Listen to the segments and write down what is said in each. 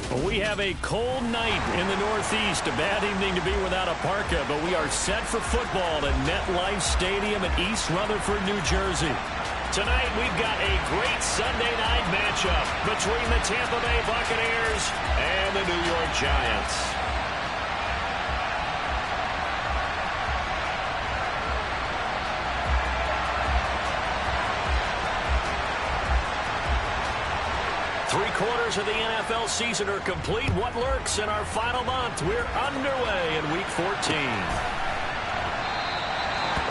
We have a cold night in the Northeast. A bad evening to be without a parka, but we are set for football at MetLife Stadium in East Rutherford, New Jersey. Tonight, we've got a great Sunday night matchup between the Tampa Bay Buccaneers and the New York Giants. Three-quarters of the NFL season are complete. What lurks in our final month? We're underway in Week 14.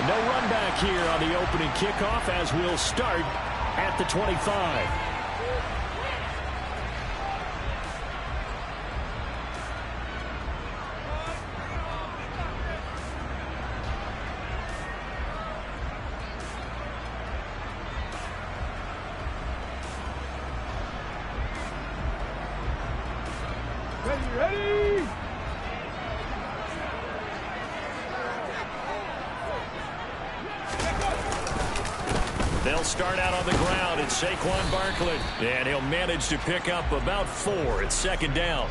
No run back here on the opening kickoff as we'll start at the 25. Ready! They'll start out on the ground. It's Saquon Barkley, and he'll manage to pick up about 4. It's second down.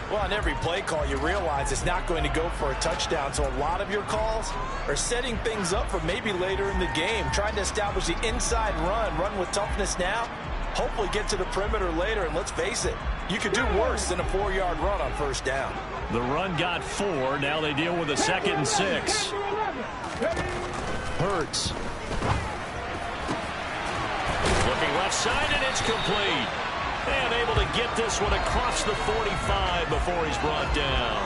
Well, on every play call, you realize it's not going to go for a touchdown, so a lot of your calls are setting things up for maybe later in the game, trying to establish the inside run with toughness now, hopefully get to the perimeter later, and let's face it, you could do worse than a 4-yard run on first down. The run got 4. Now they deal with a 2nd and 6. Hurts. Looking left side, and it's complete. And able to get this one across the 45 before he's brought down.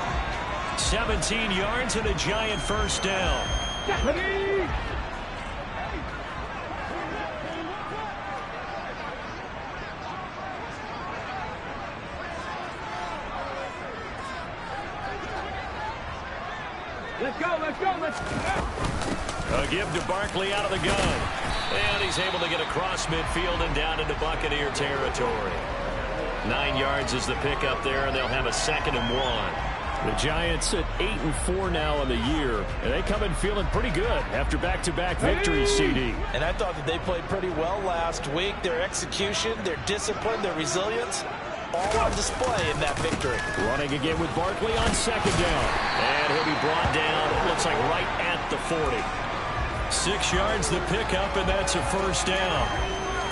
17 yards and a Giant first down. Let's go. A give to Barkley out of the gun. And he's able to get across midfield and down into Buccaneer territory. 9 yards is the pickup there, and they'll have a 2nd and 1. The Giants at 8-4 now in the year, and they come in feeling pretty good after back-to-back victories, CD. And I thought that they played pretty well last week. Their execution, their discipline, their resilience, all on display in that victory. Running again with Barkley on 2nd down. And he'll be brought down, it looks like right at the 40. 6 yards the pickup, and that's a first down.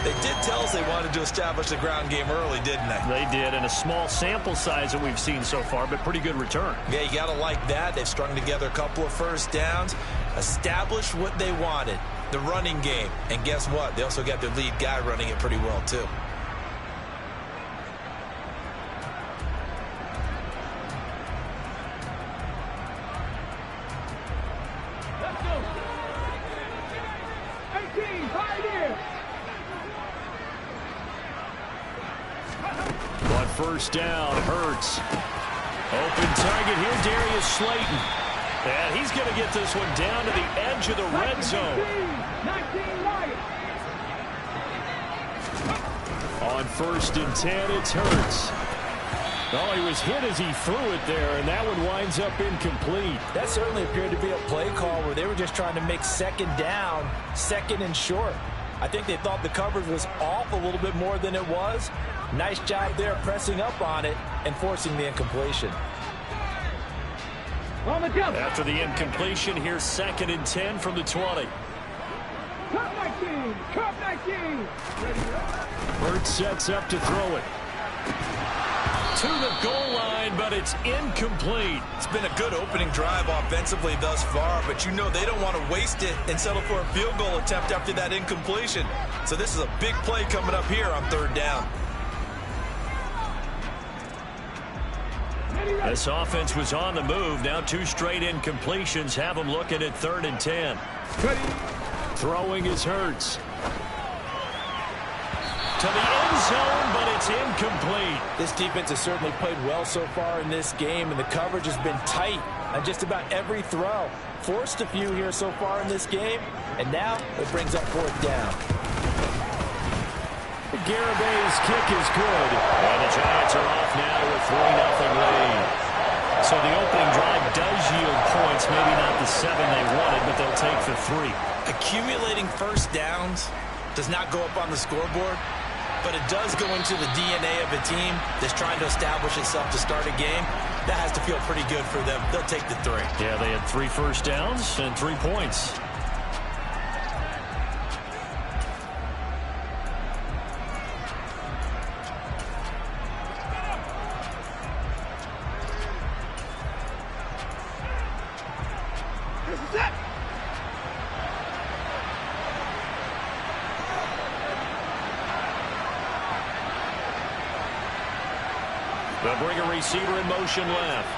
They did tell us they wanted to establish the ground game early, didn't they? They did, and a small sample size that we've seen so far, but pretty good return. Yeah, you got to like that. They've strung together a couple of first downs, established what they wanted, the running game. And guess what? They also got their lead guy running it pretty well, too. First down, Hurts. Open target here, Darius Slayton. And he's going to get this one down to the edge of the red zone. On 1st and 10, it's Hurts. Oh, he was hit as he threw it there, and that one winds up incomplete. That certainly appeared to be a play call where they were just trying to make 2nd down, 2nd and short. I think they thought the coverage was off a little bit more than it was. Nice job there pressing up on it and forcing the incompletion. After the incompletion, here's 2nd and 10 from the 20. Hurts sets up to throw it. To the goal line, but it's incomplete. It's been a good opening drive offensively thus far, but you know they don't want to waste it and settle for a field goal attempt after that incompletion. So this is a big play coming up here on 3rd down. This offense was on the move. Now 2 straight incompletions have them looking at 3rd and 10. Throwing is Hurts. To the end zone, but it's incomplete. This defense has certainly played well so far in this game, and the coverage has been tight on just about every throw. Forced a few here so far in this game, and now it brings up 4th down. Garabay's kick is good. And the Giants are off now with 3-0 lead. So the opening drive does yield points, maybe not the 7 they wanted, but they'll take the 3. Accumulating first downs does not go up on the scoreboard, but it does go into the DNA of a team that's trying to establish itself to start a game. That has to feel pretty good for them. They'll take the 3. Yeah, they had 3 first downs and 3 points. They'll bring a receiver in motion left.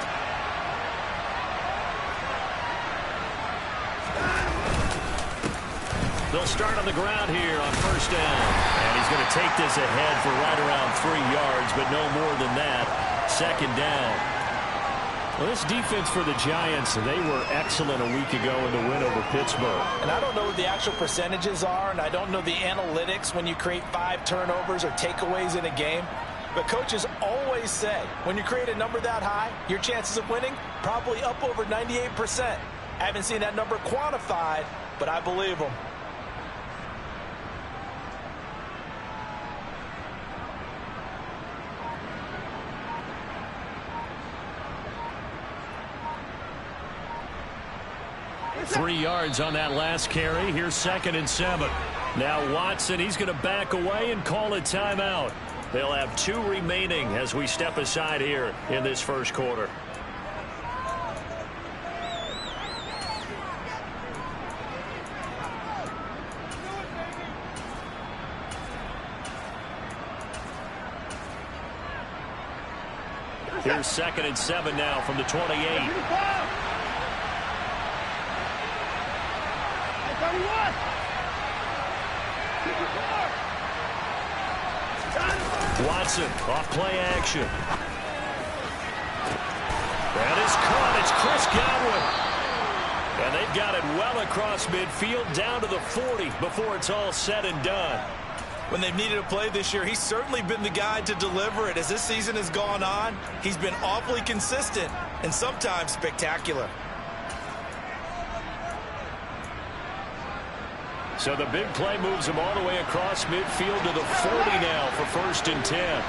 They'll start on the ground here on first down. And he's going to take this ahead for right around 3 yards, but no more than that. Second down. Well, this defense for the Giants, they were excellent a week ago in the win over Pittsburgh. And I don't know what the actual percentages are, and I don't know the analytics when you create 5 turnovers or takeaways in a game. But coaches always say, when you create a number that high, your chances of winning probably up over 98%. Haven't seen that number quantified, but I believe them. Three yards on that last carry. Here's 2nd and 7. Now Watson, he's going to back away and call a timeout. They'll have 2 remaining as we step aside here in this first quarter. Here's 2nd and 7 now from the 28. Watson off play action. That is caught. It's Chris Godwin. And they've got it well across midfield down to the 40 before it's all said and done. When they've needed a play this year, he's certainly been the guy to deliver it. As this season has gone on, he's been awfully consistent and sometimes spectacular. So the big play moves him all the way across midfield to the 40 now for 1st and 10.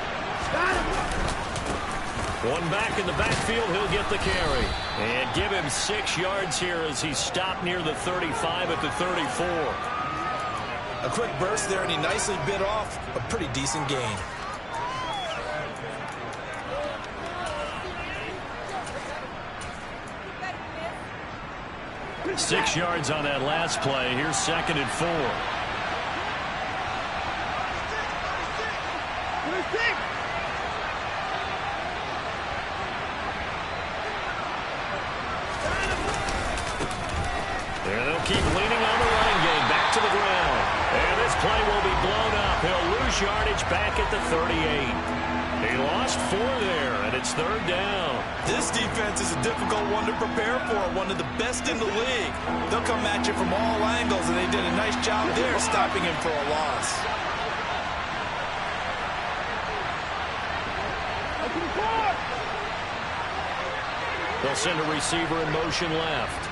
One back in the backfield, he'll get the carry. And give him 6 yards here as he stopped near the 35 at the 34. A quick burst there, and he nicely bit off a pretty decent gain. Six yards on that last play. Here's 2nd and 4. And they'll keep leaning on the running game. Back to the ground. And this play will be blown up. He'll lose yardage back at the 38. He lost 4 there, and it's 3rd down. This defense is a difficult one to prepare for, one of the best in the league. They'll come at you from all angles, and they did a nice job there stopping him for a loss. They'll send a receiver in motion left.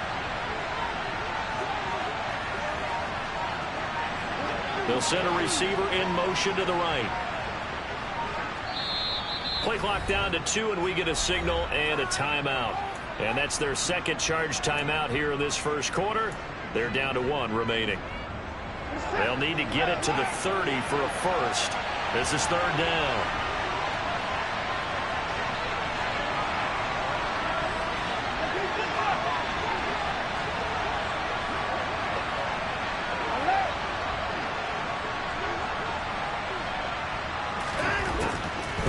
They'll send a receiver in motion to the right. Play clock down to 2, and we get a signal and a timeout. And that's their 2nd charge timeout here in this first quarter. They're down to 1 remaining. They'll need to get it to the 30 for a first. This is 3rd down.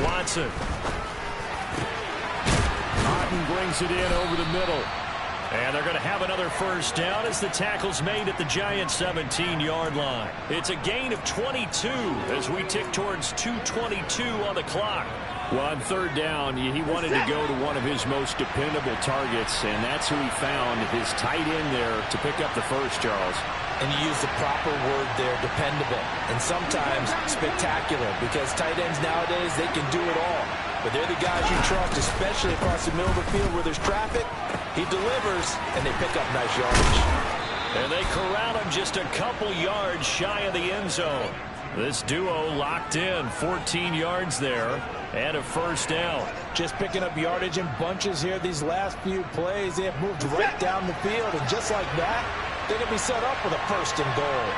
Watson. Otten brings it in over the middle. And they're going to have another first down as the tackle's made at the Giants' 17-yard line. It's a gain of 22 as we tick towards 2:22 on the clock. Well, on 3rd down, he wanted to go to one of his most dependable targets, and that's who he found, his tight end there, to pick up the first, Charles. And you use the proper word there, dependable, and sometimes spectacular, because tight ends nowadays, they can do it all. But they're the guys you trust, especially across the middle of the field where there's traffic. He delivers, and they pick up nice yardage. And they corral him just a couple yards shy of the end zone. This duo locked in, 14 yards there, and a first down. Just picking up yardage in bunches here these last few plays. They have moved right down the field, and just like that, they're going to be set up with a first and goal.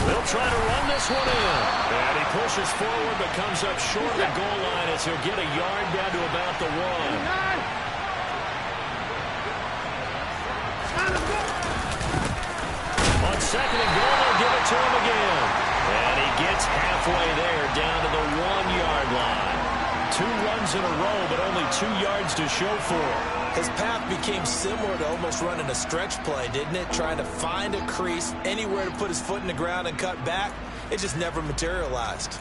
They'll try to run this one in. And he pushes forward but comes up short of the goal line as he'll get a yard down to about the 1. On second and goal, they'll give it to him again. And he gets halfway there down to the 1-yard line. 2 runs in a row, but only 2 yards to show for him. His path became similar to almost running a stretch play, didn't it? Trying to find a crease, anywhere to put his foot in the ground and cut back. It just never materialized.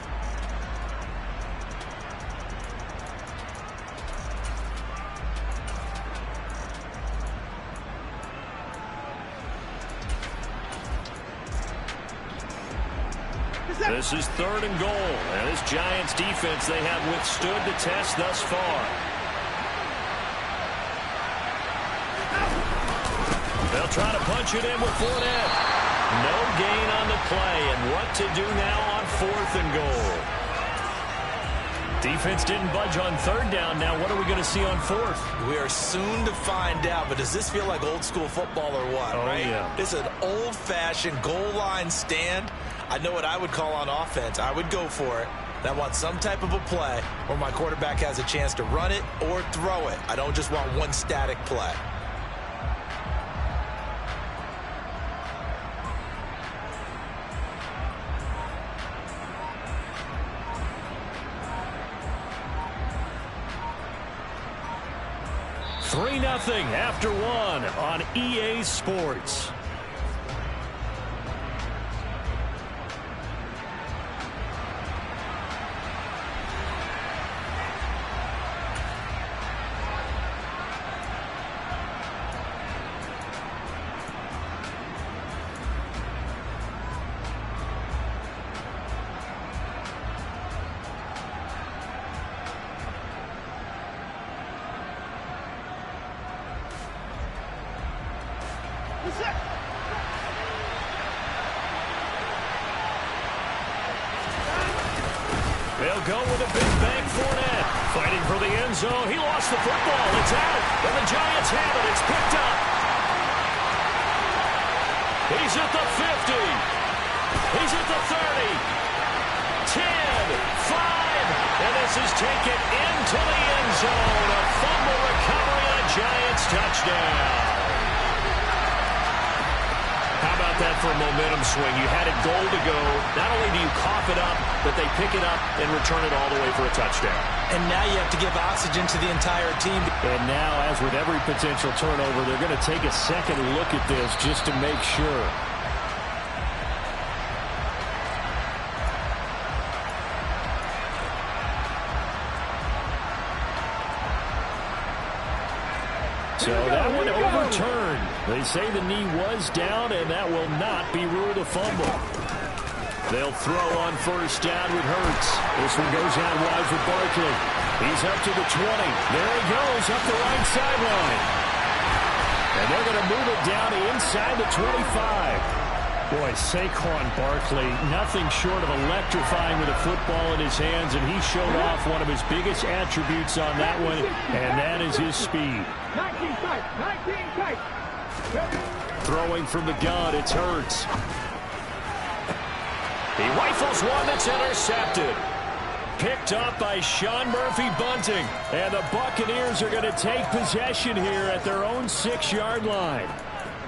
This is 3rd and goal, and this Giants defense, they have withstood the test thus far. They'll try to punch it in with Fournette. No gain on the play, and what to do now on 4th and goal. Defense didn't budge on 3rd down. Now what are we going to see on 4th? We are soon to find out, but does this feel like old school football or what, right? Yeah. It's an old-fashioned goal line stand. I know what I would call on offense. I would go for it. And I want some type of a play where my quarterback has a chance to run it or throw it. I don't just want one static play. Nothing after 1 on EA Sports. They'll go with a big bang Fournette. Fighting for the end zone. He lost the football. It's out. And the Giants have it. It's picked up. He's at the 50. He's at the 30. 10, 5. And this is taken into the end zone. A fumble recovery and a Giants touchdown. How about that for a momentum swing? You had it goal to go. Not only do you cough it up, but they pick it up and return it all the way for a touchdown. And now you have to give oxygen to the entire team. And now, as with every potential turnover, they're going to take a second look at this just to make sure. So that one overturned. They say the knee was down, and that will not be ruled a fumble. They'll throw on 1st down with Hurts. This one goes out wide for Barkley. He's up to the 20. There he goes, up the right sideline. And they're going to move it down to inside the 25. Boy, Saquon Barkley, nothing short of electrifying with a football in his hands, and he showed off one of his biggest attributes on that one, and that is his speed. 19 tight. Throwing from the gun, it's Hurts. He rifles one that's intercepted. Picked up by Sean Murphy-Bunting, and the Buccaneers are going to take possession here at their own 6-yard line.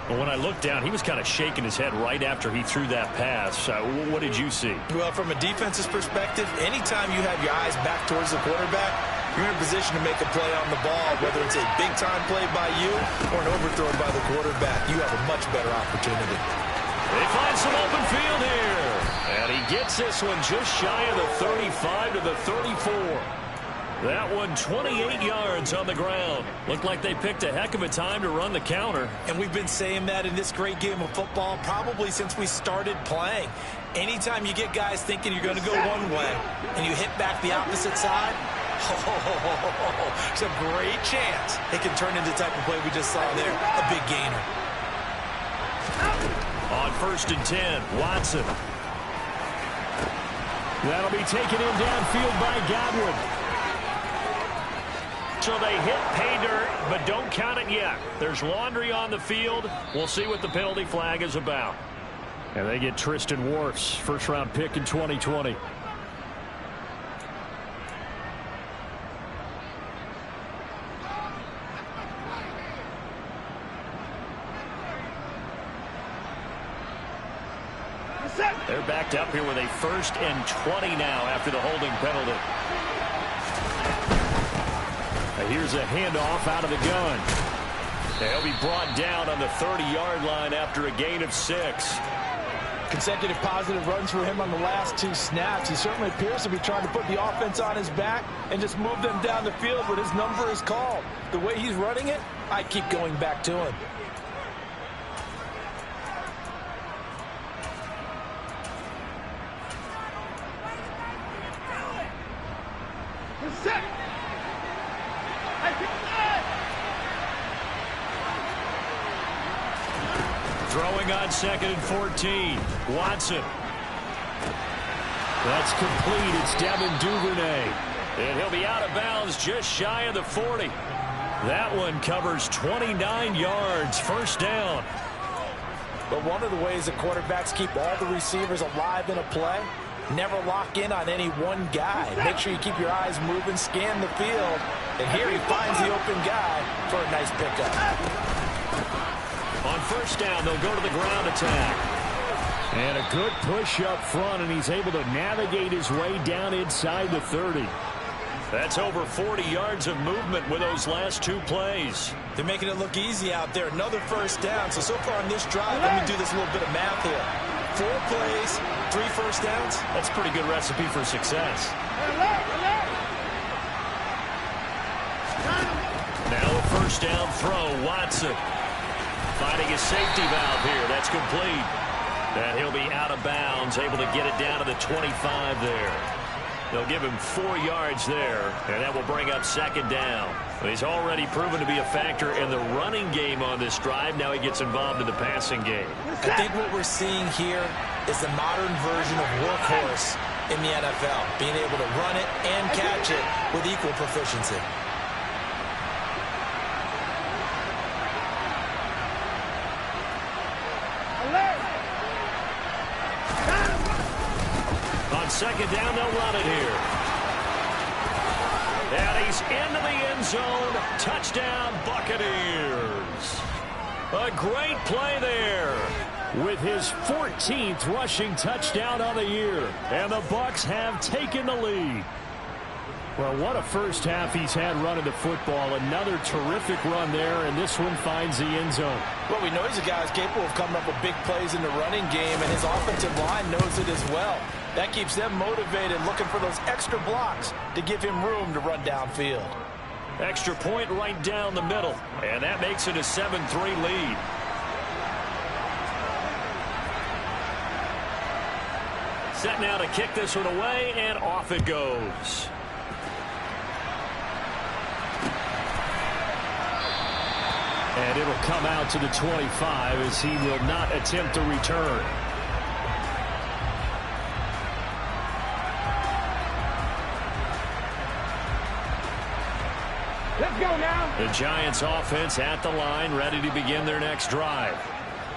Well, when I looked down, he was kind of shaking his head right after he threw that pass. What did you see? Well, from a defense's perspective, anytime you have your eyes back towards the quarterback, you're in a position to make a play on the ball, whether it's a big-time play by you or an overthrow by the quarterback. You have a much better opportunity. They find some open field here. And he gets this one just shy of the 35 to the 34. That one 28 yards on the ground. Looked like they picked a heck of a time to run the counter. And we've been saying that in this great game of football probably since we started playing. Anytime you get guys thinking you're going to go one way and you hit back the opposite side, it's a great chance it can turn into the type of play we just saw there, a big gainer. On 1st and 10, Watson. That'll be taken in downfield by Godwin. So they hit pay dirt, but don't count it yet. There's laundry on the field. We'll see what the penalty flag is about. And they get Tristan Wirfs, first-round pick in 2020. They're backed up here with a 1st and 20 now after the holding penalty. Here's a handoff out of the gun. He'll be brought down on the 30-yard line after a gain of 6. Consecutive positive runs for him on the last 2 snaps. He certainly appears to be trying to put the offense on his back and just move them down the field when his number is called. The way he's running it, I keep going back to him. Throwing on 2nd and 14. Watson. That's complete. It's Devin Duvernay. And he'll be out of bounds just shy of the 40. That one covers 29 yards. 1st down. But one of the ways that quarterbacks keep all the receivers alive in a play, never lock in on any one guy. Make sure you keep your eyes moving, scan the field. And here he finds the open guy for a nice pickup. On 1st down, they'll go to the ground attack. And a good push up front, and he's able to navigate his way down inside the 30. That's over 40 yards of movement with those last 2 plays. They're making it look easy out there. Another 1st down. So far on this drive, let me do this little bit of math here. 4 plays, 3 1st downs. That's a pretty good recipe for success. Now a 1st down throw, Watson. Finding his safety valve here. That's complete. And he'll be out of bounds, able to get it down to the 25 there. They'll give him 4 yards there, and that will bring up 2nd down. He's already proven to be a factor in the running game on this drive. Now he gets involved in the passing game. I think what we're seeing here is the modern version of workhorse in the NFL, being able to run it and catch it with equal proficiency. On 2nd down, they'll run it here. And he's into the end zone. Touchdown, Buccaneers. A great play there with his 14th rushing touchdown of the year. And the Bucs have taken the lead. Well, what a 1st half he's had running the football. Another terrific run there, and this one finds the end zone. Well, we know he's a guy who's capable of coming up with big plays in the running game, and his offensive line knows it as well. That keeps them motivated, looking for those extra blocks to give him room to run downfield. Extra point right down the middle, and that makes it a 7-3 lead. Set now to kick this one away, and off it goes. And it'll come out to the 25 as he will not attempt to return. Let's go now. The Giants offense at the line, ready to begin their next drive.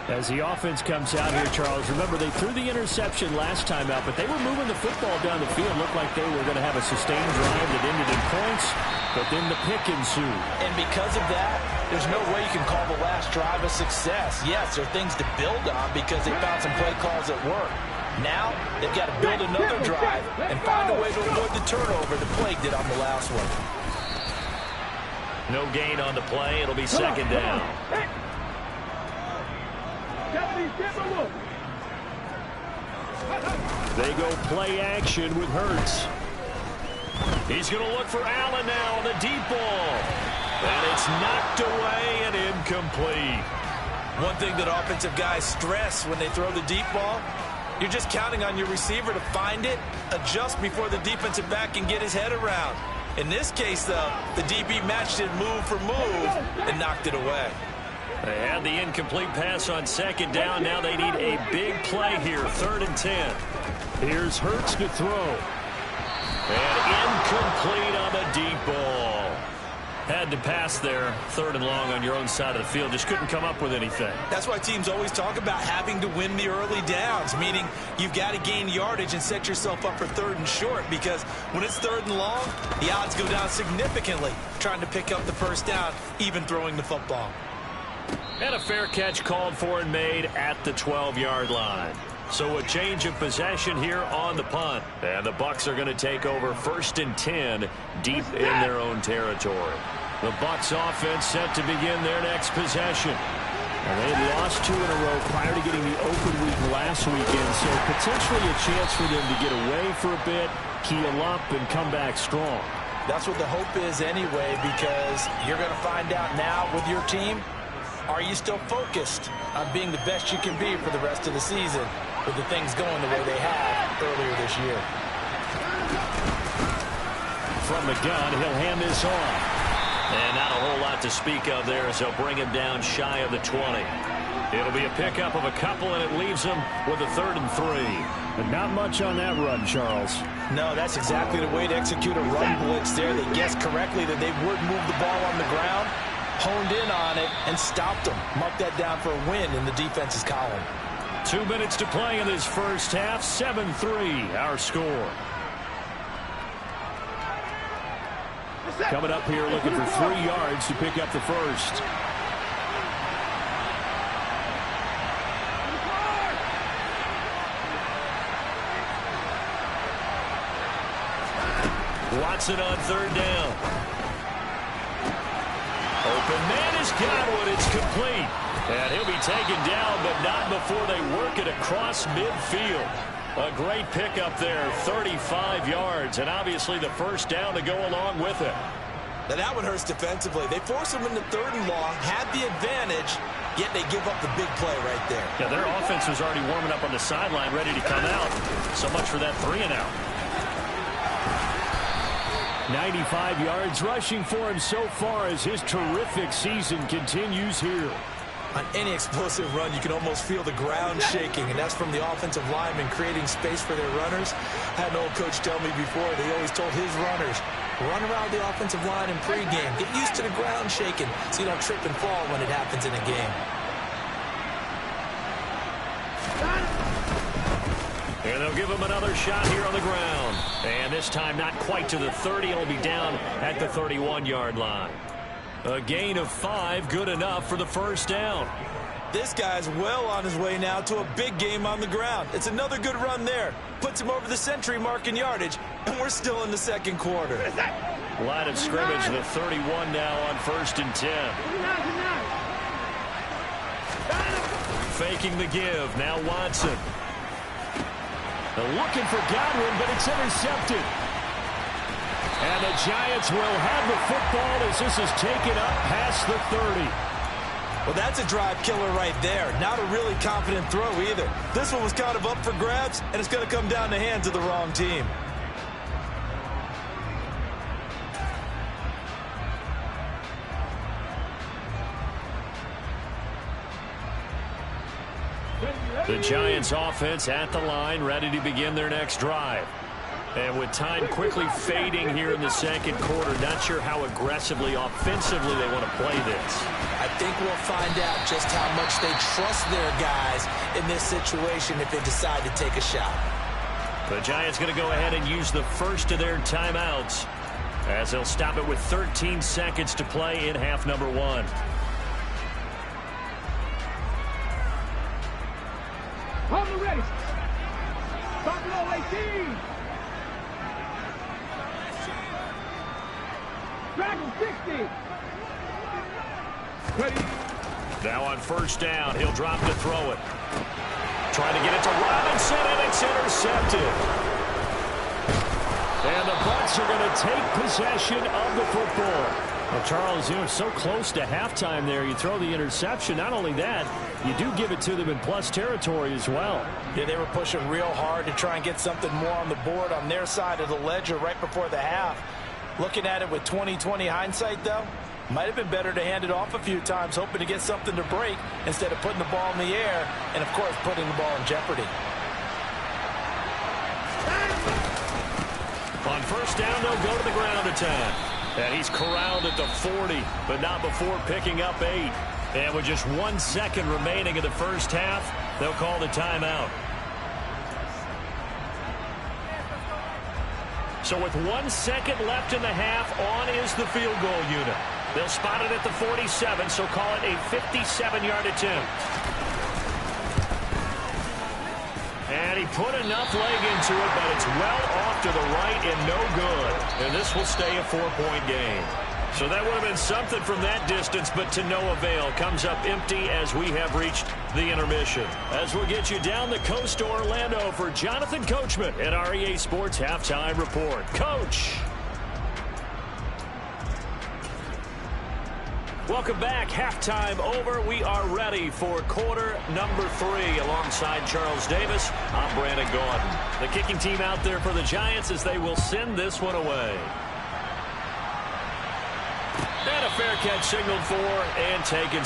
As the offense comes out here, Charles, remember they threw the interception last time out, but they were moving the football down the field. Looked like they were going to have a sustained drive that ended in points, but then the pick ensued. And because of that, there's no way you can call the last drive a success. Yes, there are things to build on because they found some play calls that work. Now, they've got to build another drive and find a way to avoid the turnover the plague did on the last one. No gain on the play. It'll be 2nd down. They go play action with Hurts. He's going to look for Allen now on the deep ball. And it's knocked away and incomplete. One thing that offensive guys stress when they throw the deep ball, you're just counting on your receiver to find it, adjust before the defensive back can get his head around. In this case, though, the DB matched it move for move and knocked it away. They had the incomplete pass on second down. Now they need a big play here, 3rd and 10. Here's Hurts to throw. And incomplete on the deep ball. Had to pass there, 3rd and long on your own side of the field. Just couldn't come up with anything. That's why teams always talk about having to win the early downs, meaning you've got to gain yardage and set yourself up for 3rd and short, because when it's 3rd and long, the odds go down significantly trying to pick up the first down, even throwing the football. And a fair catch called for and made at the 12-yard line. So a change of possession here on the punt. And the Bucs are going to take over 1st and 10 deep in their own territory. The Bucs offense set to begin their next possession. And they had lost 2 in a row prior to getting the open week last weekend. So potentially a chance for them to get away for a bit, keel up, and come back strong. That's what the hope is anyway, because you're going to find out now with your team, are you still focused on being the best you can be for the rest of the season with the things going the way they have earlier this year? From the gun, he'll hand this off. And not a whole lot to speak of there as they'll bring him down shy of the 20. It'll be a pickup of a couple, and it leaves him with a 3rd and 3. But not much on that run, Charles. No, that's exactly the way to execute a run blitz there. They guessed correctly that they would move the ball on the ground, honed in on it, and stopped them. Mark that down for a win in the defense's column. 2 minutes to play in this first half. 7-3 our score. Coming up here looking for 3 yards to pick up the first. Watson on 3rd down. Open man has got one. It's complete. And he'll be taken down, but not before they work it across midfield. A great pickup there, 35 yards, and obviously the first down to go along with it. Now that one hurts defensively. They force them into 3rd and long, had the advantage, yet they give up the big play right there. Yeah, their offense was already warming up on the sideline, ready to come out. So much for that 3 and out. 95 yards rushing for him so far as his terrific season continues here. On any explosive run, you can almost feel the ground shaking, and that's from the offensive linemen creating space for their runners. I had an old coach tell me before, they always told his runners, run around the offensive line in pregame. Get used to the ground shaking so you don't trip and fall when it happens in a game. And they'll give him another shot here on the ground. And this time not quite to the 30. It'll be down at the 31-yard line. A gain of 5, good enough for the first down. This guy's well on his way now to a big game on the ground. It's another good run there. Puts him over the century mark in yardage, and we're still in the 2nd quarter. Line of scrimmage, the 31 now on 1st and 10. Faking the give, now Watson. They're looking for Godwin, but it's intercepted. And the Giants will have the football as this is taken up past the 30. Well, that's a drive killer right there. Not a really confident throw either. This one was kind of up for grabs, and it's going to come down the hands of the wrong team. The Giants offense at the line, ready to begin their next drive. And with time quickly fading here in the 2nd quarter, not sure how aggressively, offensively they want to play this. I think we'll find out just how much they trust their guys in this situation if they decide to take a shot. The Giants going to go ahead and use the first of their timeouts as they'll stop it with 13 seconds to play in half number 1. On the race. Start low 18. Dragon 60. Ready. Now on 1st down, he'll drop to throw it. Trying to get it to Robinson, and it's intercepted. And the Bucs are going to take possession of the football. Well, Charles, so close to halftime there. You throw the interception. Not only that, you do give it to them in plus territory as well. Yeah, they were pushing real hard to try and get something more on the board on their side of the ledger right before the half. Looking at it with 20/20 hindsight, though, might have been better to hand it off a few times, hoping to get something to break instead of putting the ball in the air and, of course, putting the ball in jeopardy. On first down, they'll go to the ground attack. And he's corralled at the 40, but not before picking up 8. And with just 1 second remaining in the first half, they'll call the timeout. So with 1 second left in the half, on is the field goal unit. They'll spot it at the 47, so call it a 57-yard attempt. And he put enough leg into it, but it's well off to the right and no good. And this will stay a 4-point game. So that would have been something from that distance, but to no avail. Comes up empty as we have reached the intermission. As we'll get you down the coast to Orlando for Jonathan Coachman at our EA Sports Halftime Report. Coach. Welcome back. Halftime over. We are ready for quarter number 3 alongside Charles Davis. I'm Brandon Gordon. The kicking team out there for the Giants as they will send this one away. And a fair catch signaled for and taken.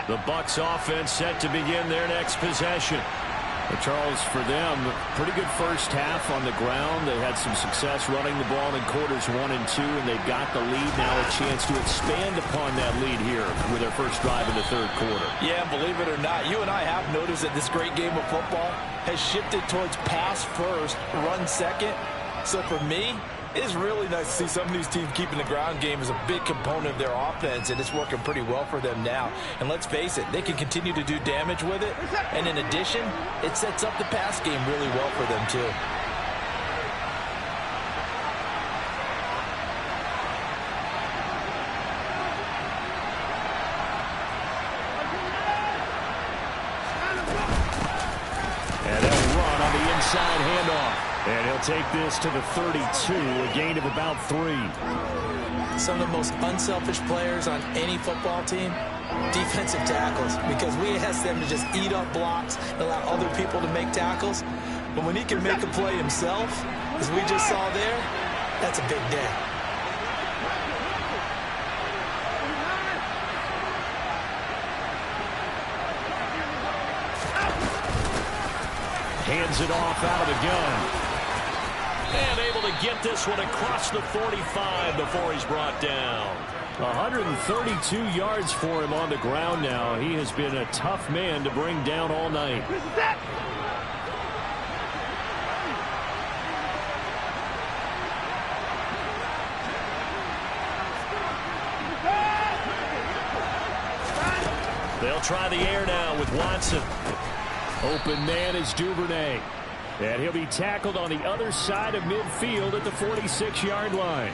The Bucs offense set to begin their next possession. Well, Charles, for them, pretty good first half on the ground. They had some success running the ball in quarters 1 and 2, and they've got the lead now, a chance to expand upon that lead here with their first drive in the third quarter. Yeah, believe it or not, you and I have noticed that this great game of football has shifted towards pass first, run second. So for me, it is really nice to see some of these teams keeping the ground game as a big component of their offense, and it's working pretty well for them now. And let's face it, they can continue to do damage with it. And in addition, it sets up the pass game really well for them, too. And they'll run on the inside handoff. And he'll take this to the 32, a gain of about 3. Some of the most unselfish players on any football team, defensive tackles, because we ask them to just eat up blocks and allow other people to make tackles. But when he can make a play himself, as we just saw there, that's a big day. Hands it off out of the gun. And able to get this one across the 45 before he's brought down. 132 yards for him on the ground now. He has been a tough man to bring down all night. They'll try the air now with Watson. Open man is Duvernay. And he'll be tackled on the other side of midfield at the 46-yard line.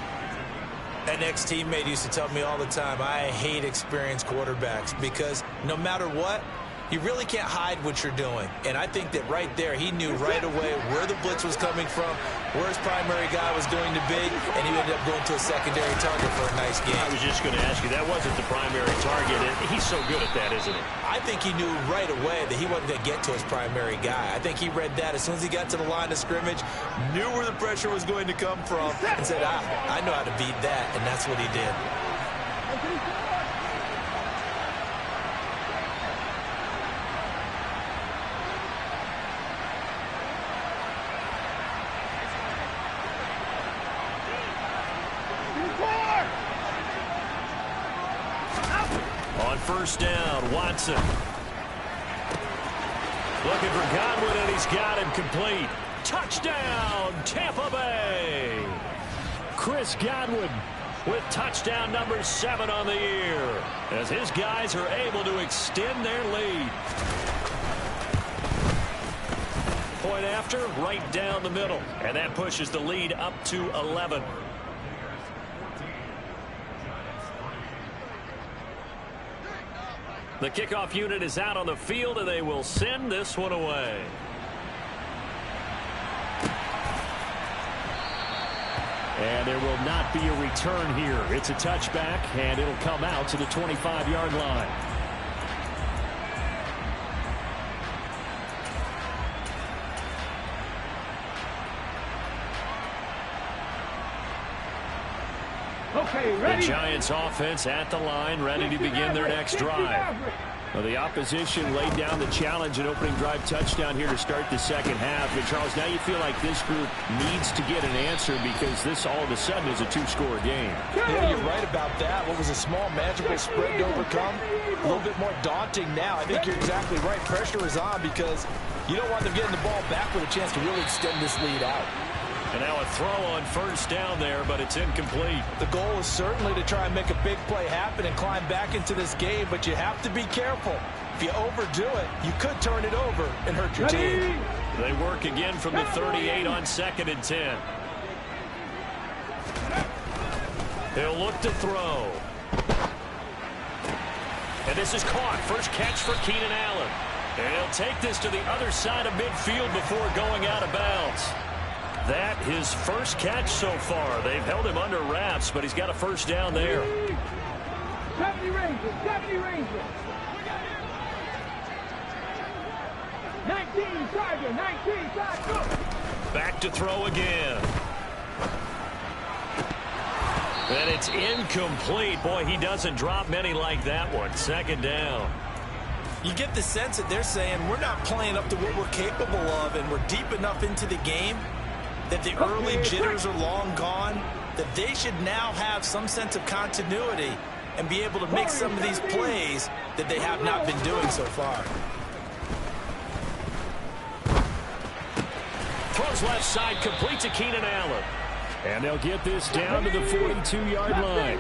That ex-teammate used to tell me all the time, I hate experienced quarterbacks because no matter what, you really can't hide what you're doing. And I think that right there, he knew right away where the blitz was coming from, where his primary guy was going to be, and he ended up going to a secondary target for a nice game. I was just going to ask you, that wasn't the primary target. He's so good at that, isn't he? I think he knew right away that he wasn't going to get to his primary guy. I think he read that as soon as he got to the line of scrimmage, knew where the pressure was going to come from, and said, I know how to beat that, and that's what he did. On first down, Watson. Looking for Godwin, and he's got him complete. Touchdown, Tampa Bay. Chris Godwin with touchdown number 7 on the year, as his guys are able to extend their lead. Point after, right down the middle, and that pushes the lead up to 11. The kickoff unit is out on the field, and they will send this one away. And there will not be a return here. It's a touchback, and it'll come out to the 25-yard line. Okay, ready. The Giants offense at the line, ready to begin their next drive. Well, the opposition laid down the challenge and opening drive touchdown here to start the second half. And, Charles, now you feel like this group needs to get an answer because this all of a sudden is a 2-score game. Yeah, you're right about that. What was a small, manageable spread to overcome, a little bit more daunting now. I think you're exactly right. Pressure is on because you don't want them getting the ball back with a chance to really extend this lead out. And now a throw on first down there, but it's incomplete. The goal is certainly to try and make a big play happen and climb back into this game, but you have to be careful. If you overdo it, you could turn it over and hurt your team. They work again from the 38 on 2nd and 10. They'll look to throw. And this is caught. First catch for Keenan Allen. And he'll take this to the other side of midfield before going out of bounds. That his first catch so far. They've held him under wraps, but he's got a first down there. 70 Rangers, 70 Rangers. 19 Charger, 19 Charger. Back to throw again. And it's incomplete. Boy, he doesn't drop many like that one. 2nd down. You get the sense that they're saying we're not playing up to what we're capable of, and we're deep enough into the game that the early jitters are long gone, that they should now have some sense of continuity and be able to make some of these plays that they have not been doing so far. Throws left side, complete to Keenan Allen. And they'll get this down to the 42-yard line.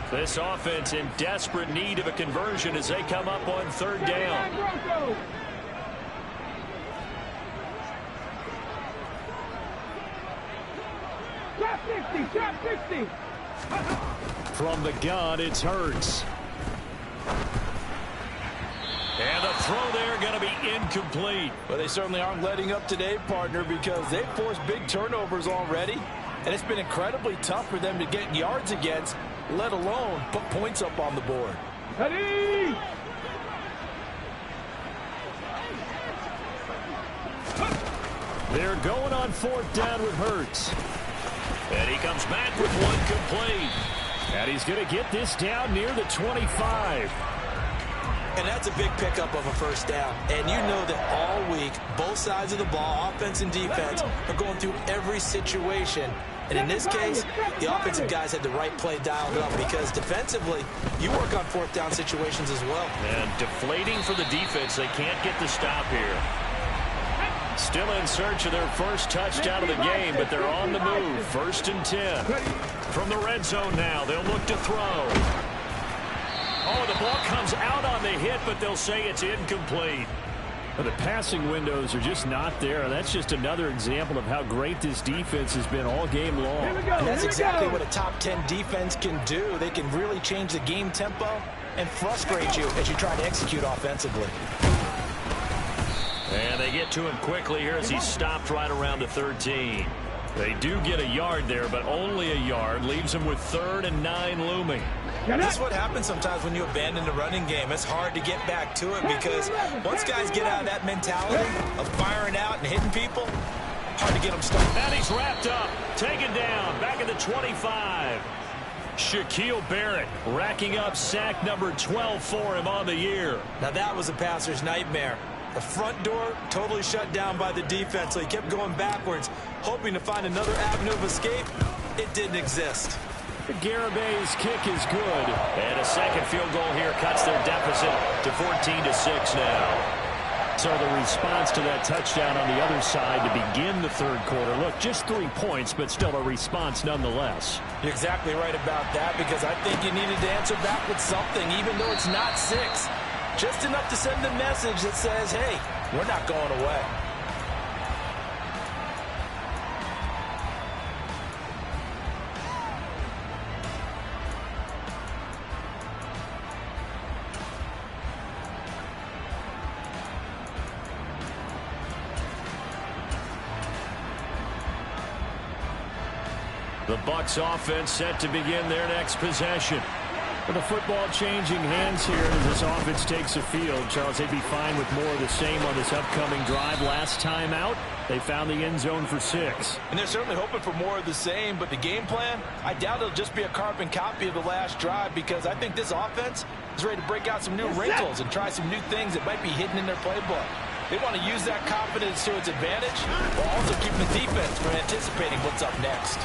This offense in desperate need of a conversion as they come up on 3rd down. Shot 60, shot 60. From the gun, it's Hurts. And the throw there going to be incomplete. Well, they certainly aren't letting up today, partner, because they've forced big turnovers already. And it's been incredibly tough for them to get yards against, let alone put points up on the board. Ready. They're going on 4th down with Hurts. And he comes back with one complete. And he's going to get this down near the 25. And that's a big pickup of a first down. And you know that all week, both sides of the ball, offense and defense, are going through every situation. And in this case, the offensive guys had the right play dialed up because defensively, you work on 4th down situations as well. And deflating for the defense. They can't get the stop here. Still in search of their first touchdown of the game, but they're on the move. 1st and 10. From the red zone now, they'll look to throw. Oh, the ball comes out on the hit, but they'll say it's incomplete. Well, the passing windows are just not there. That's just another example of how great this defense has been all game long. And that's exactly what a top 10 defense can do. They can really change the game tempo and frustrate you as you try to execute offensively. And they get to him quickly here as he's stopped right around the 13. They do get a yard there, but only a yard. Leaves him with 3rd and 9 looming. This is what happens sometimes when you abandon the running game. It's hard to get back to it because once guys get out of that mentality of firing out and hitting people, hard to get them started. And he's wrapped up, taken down, back at the 25. Shaquille Barrett racking up sack number 12 for him on the year. Now that was a passer's nightmare. The front door totally shut down by the defense, so he kept going backwards, hoping to find another avenue of escape. It didn't exist. Garabay's kick is good. And a second field goal here cuts their deficit to 14-6 now. So the response to that touchdown on the other side to begin the third quarter. Look, just 3 points, but still a response nonetheless. You're exactly right about that, because I think you needed to answer back with something, even though it's not 6. Just enough to send a message that says, hey, we're not going away. The Bucs offense set to begin their next possession. With the football changing hands here as this offense takes the field, Charles, they'd be fine with more of the same on this upcoming drive. Last time out, they found the end zone for 6. And they're certainly hoping for more of the same, but the game plan, I doubt it'll just be a carbon copy of the last drive, because I think this offense is ready to break out some new wrinkles and try some new things that might be hidden in their playbook. They want to use that confidence to its advantage, while also keeping the defense from anticipating what's up next.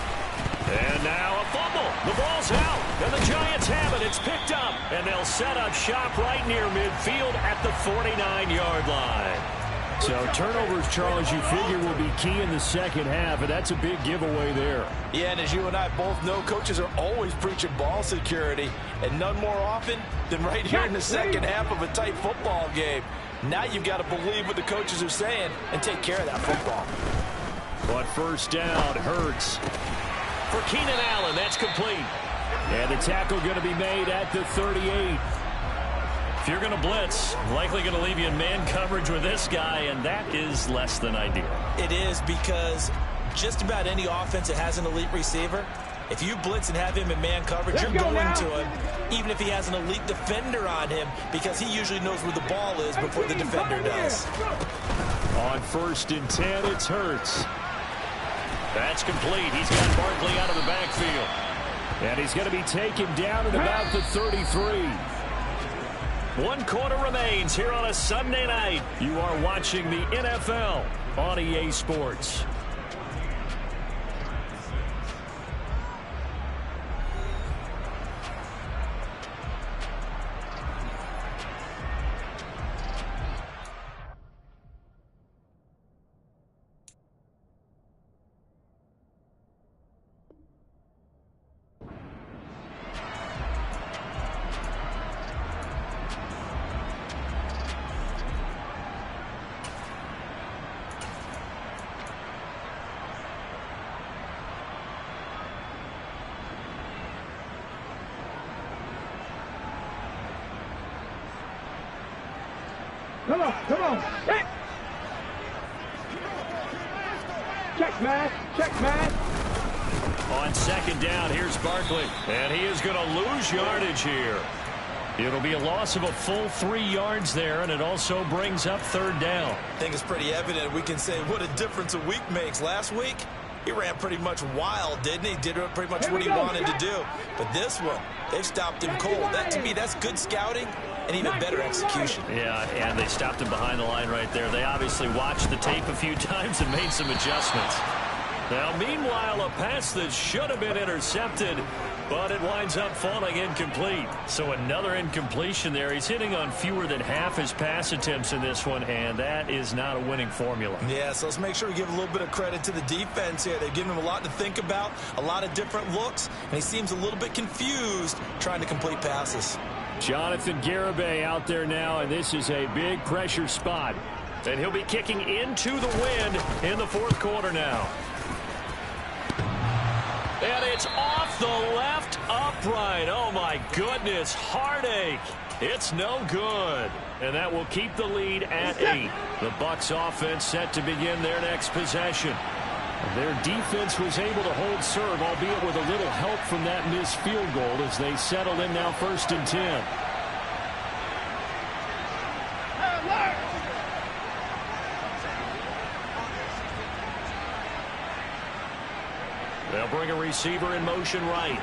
And now a fumble. The ball's out, and the Giants have it. It's picked up, and they'll set up shop right near midfield at the 49-yard line. So turnovers, Charles, you figure will be key in the second half, and that's a big giveaway there. Yeah, and as you and I both know, coaches are always preaching ball security, and none more often than right here in the second half of a tight football game. Now you've got to believe what the coaches are saying and take care of that football. But first down, Hurts. For Keenan Allen, that's complete. And the tackle going to be made at the 38. If you're going to blitz, likely going to leave you in man coverage with this guy, and that is less than ideal. It is, because just about any offense that has an elite receiver, if you blitz and have him in man coverage, you're going to him, even if he has an elite defender on him, because he usually knows where the ball is before the defender does. On 1st and 10, it's Hurts. That's complete. He's got Barkley out of the backfield. And he's going to be taken down at about the 33. 1 quarter remains here on a Sunday night. You are watching the NFL on EA Sports. Come on, come on. Hey. Check, man. Check, man. On 2nd down, here's Barkley. And he is going to lose yardage here. It'll be a loss of a full 3 yards there, and it also brings up 3rd down. I think it's pretty evident. We can say what a difference a week makes. Last week, he ran pretty much wild, didn't he? Did pretty much what he wanted to do. But this one, they've stopped him cold. That, to me, that's good scouting and even better execution. Yeah, and they stopped him behind the line right there. They obviously watched the tape a few times and made some adjustments. Now, meanwhile, a pass that should have been intercepted, but it winds up falling incomplete. So another incompletion there. He's hitting on fewer than half his pass attempts in this one, and that is not a winning formula. Yeah, so let's make sure we give a little bit of credit to the defense here. They've given him a lot to think about, a lot of different looks, and he seems a little bit confused trying to complete passes. Jonathan Garibay out there now, and this is a big pressure spot. And he'll be kicking into the wind in the 4th quarter now. And it's off the left upright. Oh, my goodness. Heartache. It's no good. And that will keep the lead at 8. The Bucs offense set to begin their next possession. Their defense was able to hold serve, albeit with a little help from that missed field goal as they settle in now 1st and 10. They'll bring a receiver in motion right.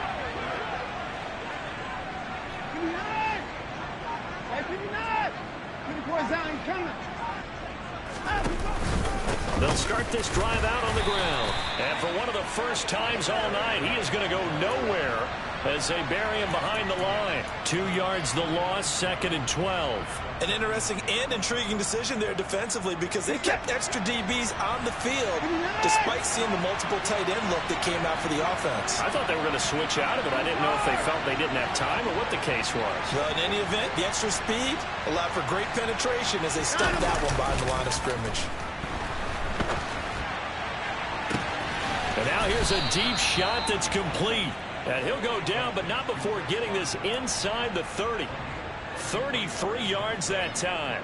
They'll start this drive out on the ground. And for one of the first times all night, he is going to go nowhere as they bury him behind the line. 2 yards the loss, 2nd and 12. An interesting and intriguing decision there defensively because they kept extra DBs on the field despite seeing the multiple tight end look that came out for the offense. I thought they were going to switch out of it. I didn't know if they felt they didn't have time or what the case was. Well, in any event, the extra speed allowed for great penetration as they stuffed that one behind the line of scrimmage. And now here's a deep shot that's complete. And he'll go down, but not before getting this inside the 30. 33 yards that time.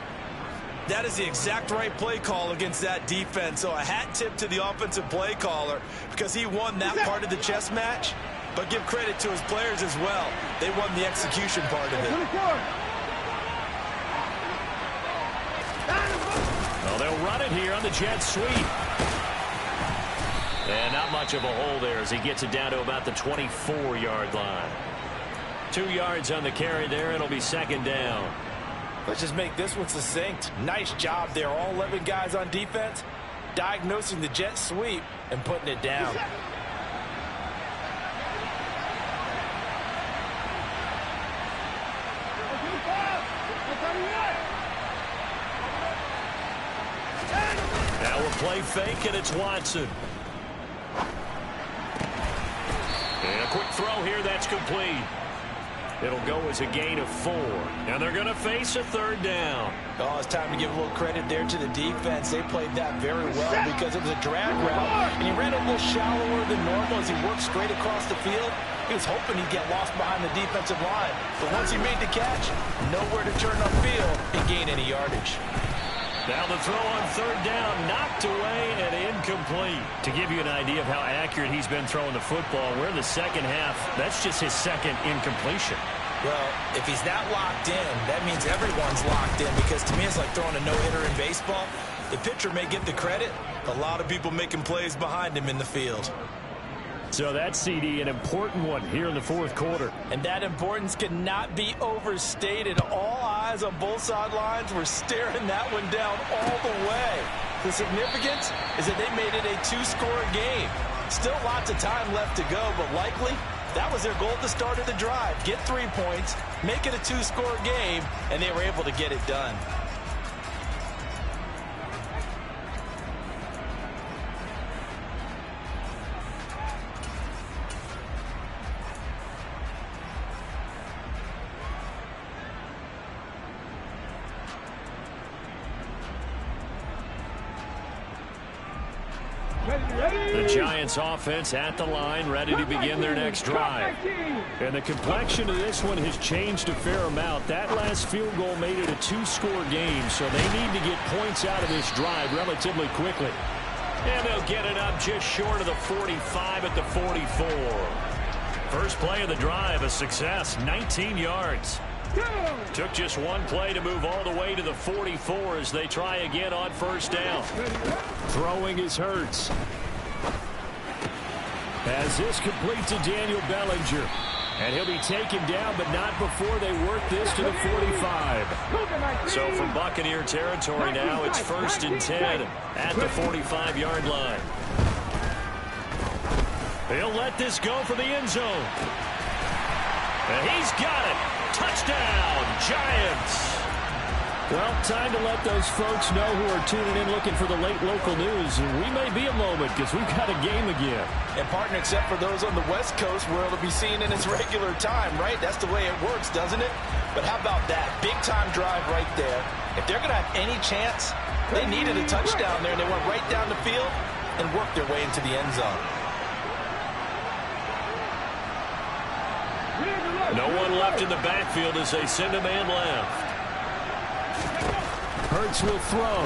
That is the exact right play call against that defense. So a hat tip to the offensive play caller because he won that part of the chess match. But give credit to his players as well. They won the execution part of it. Well, they'll run it here on the jet sweep. And not much of a hole there as he gets it down to about the 24-yard line. 2 yards on the carry there. It'll be 2nd down. Let's just make this one succinct. Nice job there. All 11 guys on defense diagnosing the jet sweep and putting it down. Now a play fake, and it's Watson. And a quick throw here that's complete. It'll go as a gain of 4. And they're going to face a 3rd down. Oh, it's time to give a little credit there to the defense. They played that very well because it was a drag route. And he ran a little shallower than normal as he worked straight across the field. He was hoping he'd get lost behind the defensive line. But once he made the catch, nowhere to turn upfield and gain any yardage. Now the throw on 3rd down, knocked away and incomplete. To give you an idea of how accurate he's been throwing the football, we're in the second half. That's just his 2nd incompletion. Well, if he's that locked in, that means everyone's locked in because to me it's like throwing a no-hitter in baseball. The pitcher may get the credit. A lot of people making plays behind him in the field. So that CD, an important one here in the 4th quarter. And that importance cannot be overstated. All eyes on both sidelines were staring that one down all the way. The significance is that they made it a 2-score game. Still lots of time left to go, but likely that was their goal at the start of the drive. Get 3 points, make it a 2-score game, and they were able to get it done. The Giants offense at the line, ready to begin their next drive. And the complexion of this one has changed a fair amount. That last field goal made it a 2-score game, so they need to get points out of this drive relatively quickly. And they'll get it up just short of the 45 at the 44. First play of the drive, a success, 19 yards. Took just one play to move all the way to the 44 as they try again on 1st down. Throwing is Hurts. As this complete to Daniel Bellinger. And he'll be taken down, but not before they work this to the 45. So from Buccaneer territory now, it's 1st and 10 at the 45-yard line. He'll let this go for the end zone. And he's got it. Touchdown, Giants. Well, time to let those folks know who are tuning in looking for the late local news. And we may be a moment because we've got a game again. And, partner, except for those on the West Coast where it'll be seen in its regular time, right? That's the way it works, doesn't it? But how about that? Big-time drive right there. If they're going to have any chance, they needed a touchdown there, and they went right down the field and worked their way into the end zone. No one left in the backfield as they send a man left. Hurts will throw.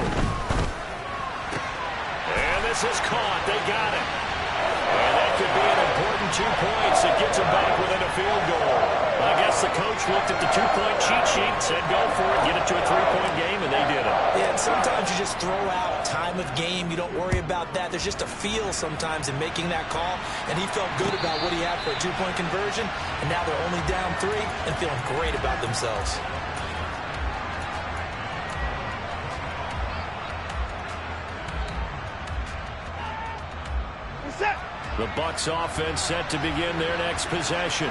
And this is caught. They got it. And that could be an important 2 points. It gets them back within a field goal. I guess the coach looked at the 2-point cheat sheet, said go for it, get it to a 3-point game, and they did it. Yeah, and sometimes you just throw out time of game. You don't worry about that. There's just a feel sometimes in making that call, and he felt good about what he had for a 2-point conversion, and now they're only down 3 and feeling great about themselves. The Bucs offense set to begin their next possession.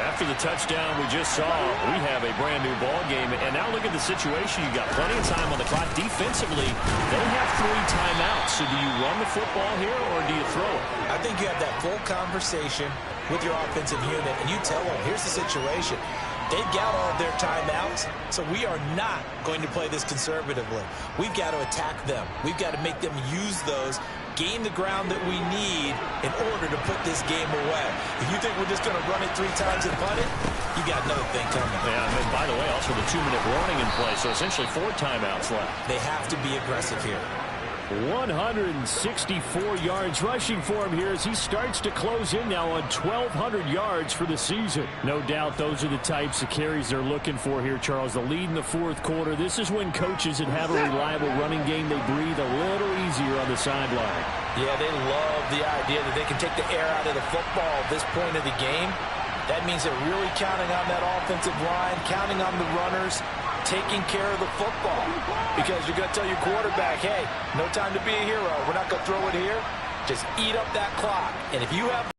After the touchdown we just saw, we have a brand new ball game. And now look at the situation. You got plenty of time on the clock. Defensively, they have 3 timeouts. So do you run the football here or do you throw it? I think you have that full conversation with your offensive unit, and you tell them, here's the situation. They've got all of their timeouts, so we are not going to play this conservatively. We've got to attack them. We've got to make them use those, gain the ground that we need in order to put this game away. If you think we're just going to run it 3 times and punt it, you got another thing coming. Yeah, and by the way, also the 2-minute warning in play, so essentially 4 timeouts left. They have to be aggressive here. 164 yards rushing for him here as he starts to close in now on 1,200 yards for the season. No doubt those are the types of carries they're looking for here, Charles. The lead in the 4th quarter. This is when coaches that have a reliable running game, they breathe a little easier on the sideline. Yeah, they love the idea that they can take the air out of the football at this point of the game. That means they're really counting on that offensive line, counting on the runners, taking care of the football. Because you're going to tell your quarterback, hey, no time to be a hero. We're not going to throw it here. Just eat up that clock. And if you have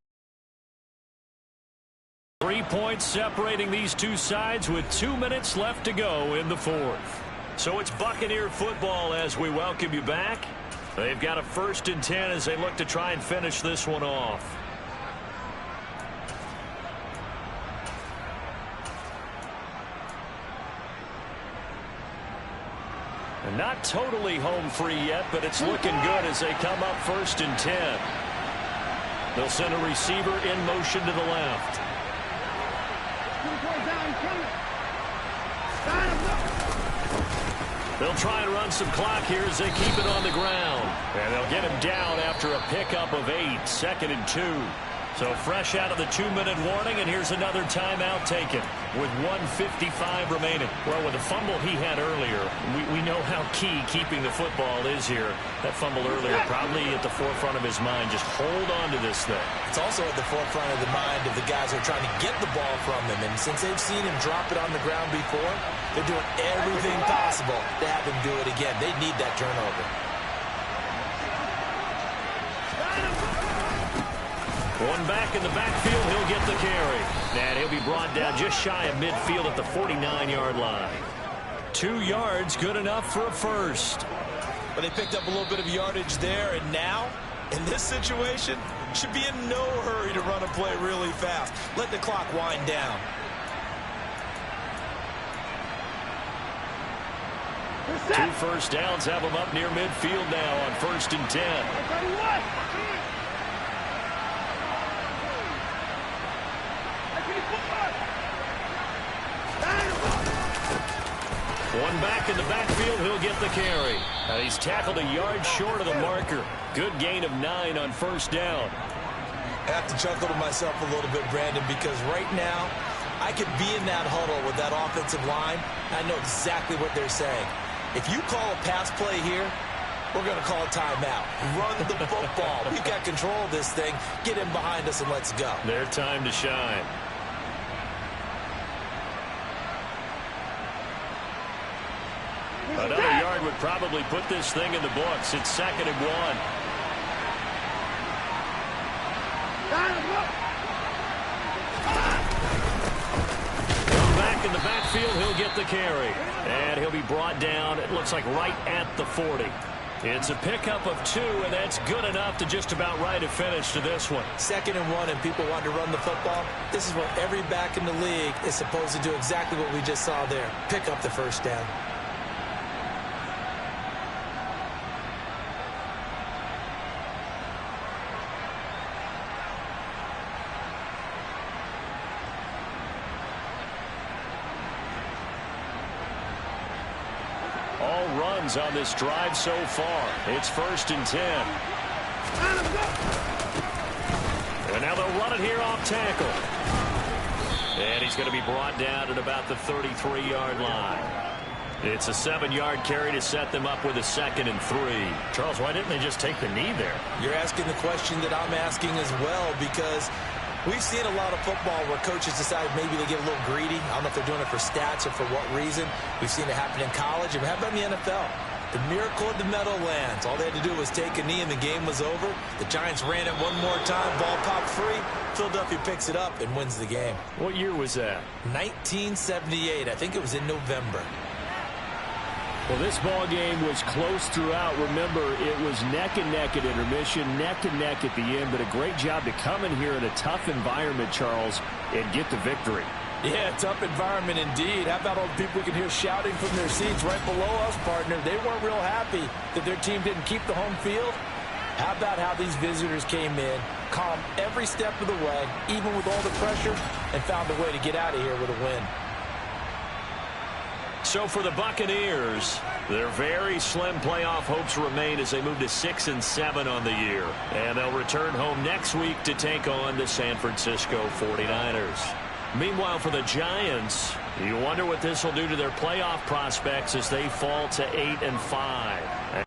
3 points separating these two sides with 2 minutes left to go in the 4th. So it's Buccaneer football as we welcome you back. They've got a 1st and 10 as they look to try and finish this one off. And not totally home free yet, but it's looking good as they come up 1st and 10. They'll send a receiver in motion to the left. They'll try and run some clock here as they keep it on the ground. And they'll get him down after a pickup of 8, 2nd and 2. So fresh out of the 2-minute warning, and here's another timeout taken with 1:55 remaining. Well, with the fumble he had earlier, we know how key keeping the football is here. That fumble earlier probably at the forefront of his mind. Just hold on to this thing. It's also at the forefront of the mind of the guys who are trying to get the ball from him. And since they've seen him drop it on the ground before, they're doing everything possible to have him do it again. They need that turnover. One back in the backfield, he'll get the carry. And he'll be brought down just shy of midfield at the 49-yard line. 2 yards, good enough for a first. But they picked up a little bit of yardage there, and now, in this situation, should be in no hurry to run a play really fast. Let the clock wind down. Two first downs have them up near midfield now on 1st and 10. One back in the backfield, he'll get the carry. And he's tackled a yard short of the marker. Good gain of 9 on 1st down. I have to chuckle to myself a little bit, Brandon, because right now I could be in that huddle with that offensive line. I know exactly what they're saying. If you call a pass play here, we're going to call a timeout. Run the football. We've got control of this thing. Get in behind us and let's go. Their time to shine. Another yard would probably put this thing in the books. It's 2nd and 1. Back in the backfield, he'll get the carry. And he'll be brought down, it looks like right at the 40. It's a pickup of 2, and that's good enough to just about write a finish to this one. 2nd and 1, and people want to run the football. This is what every back in the league is supposed to do, exactly what we just saw there. Pick up the 1st down. All runs on this drive so far. It's 1st and 10. And now they'll run it here off tackle. And he's going to be brought down at about the 33-yard line. It's a 7-yard carry to set them up with a 2nd and 3. Charles, why didn't they just take the knee there? You're asking the question that I'm asking as well, because we've seen a lot of football where coaches decide maybe they get a little greedy. I don't know if they're doing it for stats or for what reason. We've seen it happen in college and it happened in the NFL. The miracle of the Meadowlands. All they had to do was take a knee and the game was over. The Giants ran it one more time. Ball popped free. Philadelphia picks it up and wins the game. What year was that? 1978. I think it was in November. Well, this ball game was close throughout. Remember, it was neck and neck at intermission, neck and neck at the end, but a great job to come in here in a tough environment, Charles, and get the victory. Yeah, tough environment indeed. How about all the people we can hear shouting from their seats right below us, partner? They weren't real happy that their team didn't keep the home field. How about how these visitors came in, calm every step of the way, even with all the pressure, and found a way to get out of here with a win. So for the Buccaneers, their very slim playoff hopes remain as they move to 6-7 on the year. And they'll return home next week to take on the San Francisco 49ers. Meanwhile, for the Giants, you wonder what this will do to their playoff prospects as they fall to 8-5.